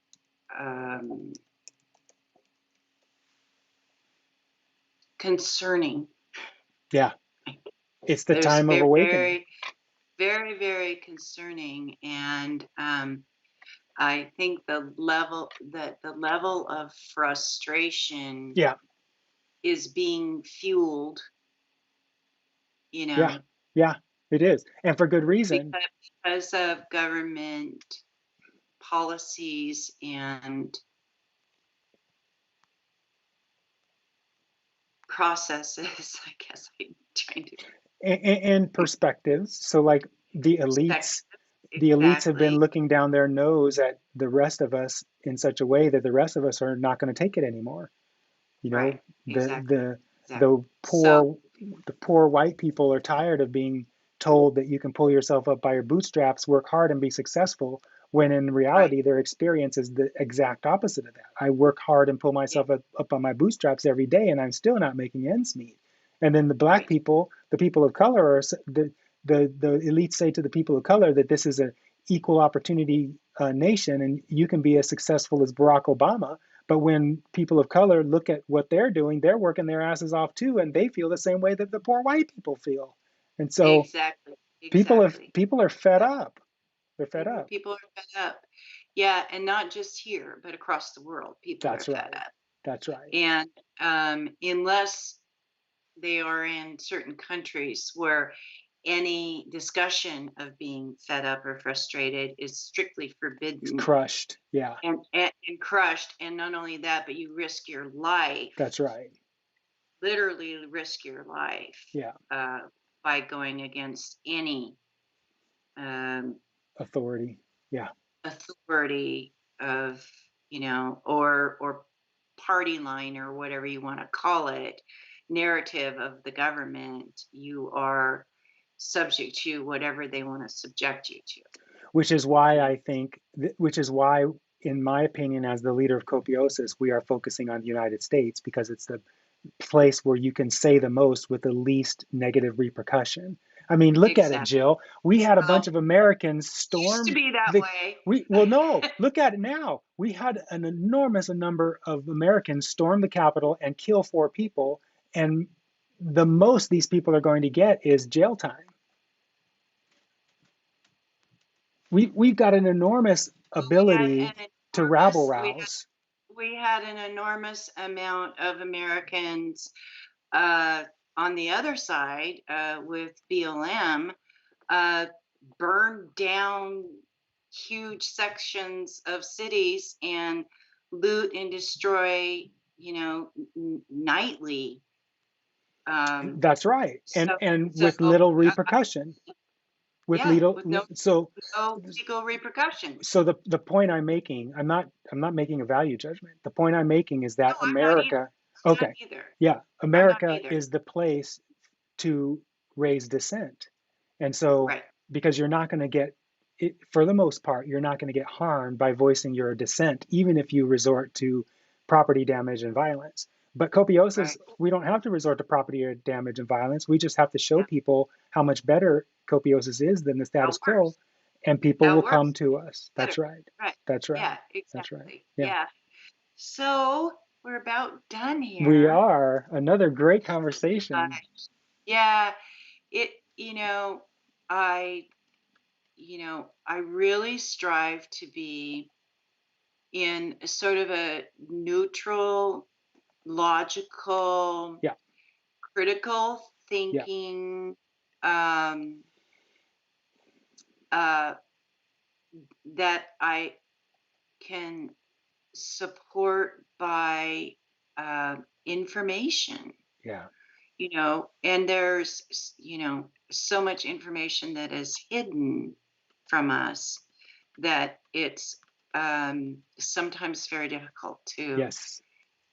um, concerning. Yeah, it's the There's time of awakening. very, very, very concerning, and I think the level of frustration Yeah, is being fueled, you yeah, know, yeah, it is. And for good reason. because of government policies and processes. I guess I'm trying to And perspectives. So like the perspective. elites, the elites have been Exactly. looking down their nose at the rest of us in such a way that the rest of us are not going to take it anymore. You Right. know, the Exactly. the Exactly. the So, poor white people are tired of being told that you can pull yourself up by your bootstraps, work hard and be successful, when in right. reality their experience is the exact opposite of that. I work hard and pull Yeah, myself up on my bootstraps every day and I'm still not making ends meet. And then the black right. people, the people of color, are the elites say to the people of color that this is a equal opportunity nation and you can be as successful as Barack Obama. But when people of color look at what they're doing, they're working their asses off too, and they feel the same way that the poor white people feel. And so Exactly. Exactly. people are fed Exactly. up. They're fed People up. people are fed up. Yeah, and not just here, but across the world, people are That's fed right. up. That's right. And unless they are in certain countries where any discussion of being fed up or frustrated is strictly It's forbidden crushed. Yeah, and crushed. And not only that, but you risk your life, that's right. literally risk your life Yeah, uh, by going against any um, authority. Yeah, authority of, or party line or whatever you want to call it, narrative of the government. You are subject to whatever they want to subject you to. which is why I think, which is why, in my opinion, as the leader of Copiosis, we are focusing on the United States because it's the place where you can say the most with the least negative repercussion. I mean, look at it, Exactly. Jill. We had a bunch Well, of Americans used to storm be that the way. we well no, look at it now. We had an enormous number of Americans storm the Capitol and kill 4 people, and the most these people are going to get is jail time. We've got an enormous We had ability an to rabble enormous we had rouse. we had an enormous amount of Americans uh, on the other side with BLM uh, burn down huge sections of cities and loot and destroy, nightly. Um, That's right. so, And so with little repercussion. With yeah, little with no so no legal repercussions. the point I'm making, I'm not making a value judgment. The point I'm making is No, that I'm not either. America, I'm not okay, either. yeah, I'm not America either. is the place to raise dissent. And so Right. because you're not going to get it, for the most part, you're not going to get harmed by voicing your dissent, even if you resort to property damage and violence. But Copiosis, Right. we don't have to resort to property damage and violence. We just have to show Yeah. people how much better Copiosis is than the How status quo, worse. and people How will come worse. to us. Better. That's right. Right. That's right. Yeah, That's right. exactly. Yeah. Yeah. So we're about done We here. are. Another great Uh, conversation. yeah, it, I, I really strive to be in a sort of a neutral, logical, Yeah. critical Yeah. thinking, um, uh, that I can support by information. Yeah. And there's, so much information that is hidden from us that it's sometimes very difficult to Yes.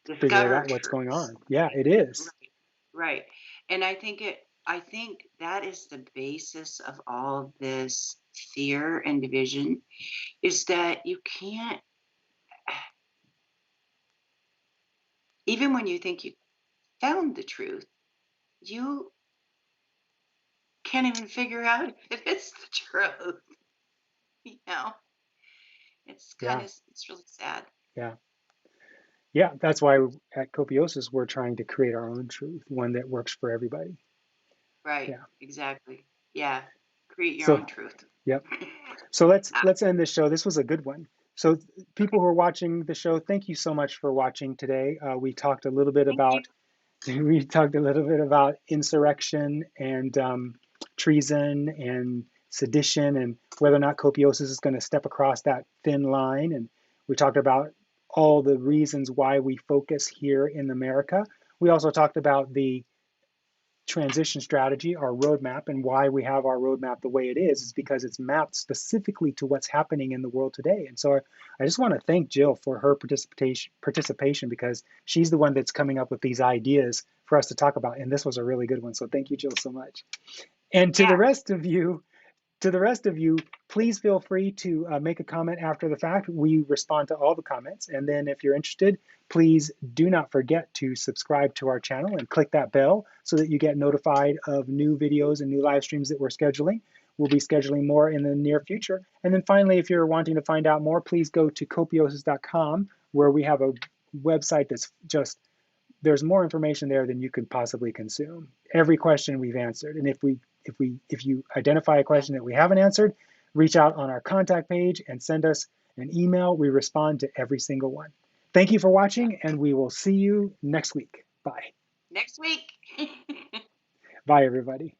Figure discover out what's going truths. on. Yeah, it is. Right, right. And I think I think that is the basis of all of this fear and division, is that you can't, even when you think you found the truth, you can't even figure out if it's the truth. You know, Yeah, it's really sad. yeah, yeah. That's why at Copiosis we're trying to create our own truth, one that works for everybody. Right, Yeah. exactly. Yeah, create your So, own truth. yep. So Ah, let's end this show. This was a good one. So people who are watching the show, thank you so much for watching today. We talked a little bit thank you. about we talked a little bit about insurrection and treason and sedition and whether or not Copiosis is going to step across that thin line. And we talked about all the reasons why we focus here in America. We also talked about the transition strategy, our roadmap, and why we have our roadmap the way it is because it's mapped specifically to what's happening in the world today. And so I just want to thank Jill for her participation because she's the one that's coming up with these ideas for us to talk about. And this was a really good one. So thank you, Jill, so much. And Yeah, to the rest of you, please feel free to make a comment after the fact. We respond to all the comments. And then if you're interested, please do not forget to subscribe to our channel and click that bell so that you get notified of new videos and new live streams that we're scheduling. We'll be scheduling more in the near future. And then finally, if you're wanting to find out more, please go to copiosis.com where we have a website that's just there's more information there than you could possibly consume. Every question we've answered. And if you identify a yeah, question that we haven't answered, reach out on our contact page and send us an email. We respond to every single one. Thank you for yeah. watching, and we will see you next week. Bye. Next week. Bye, everybody.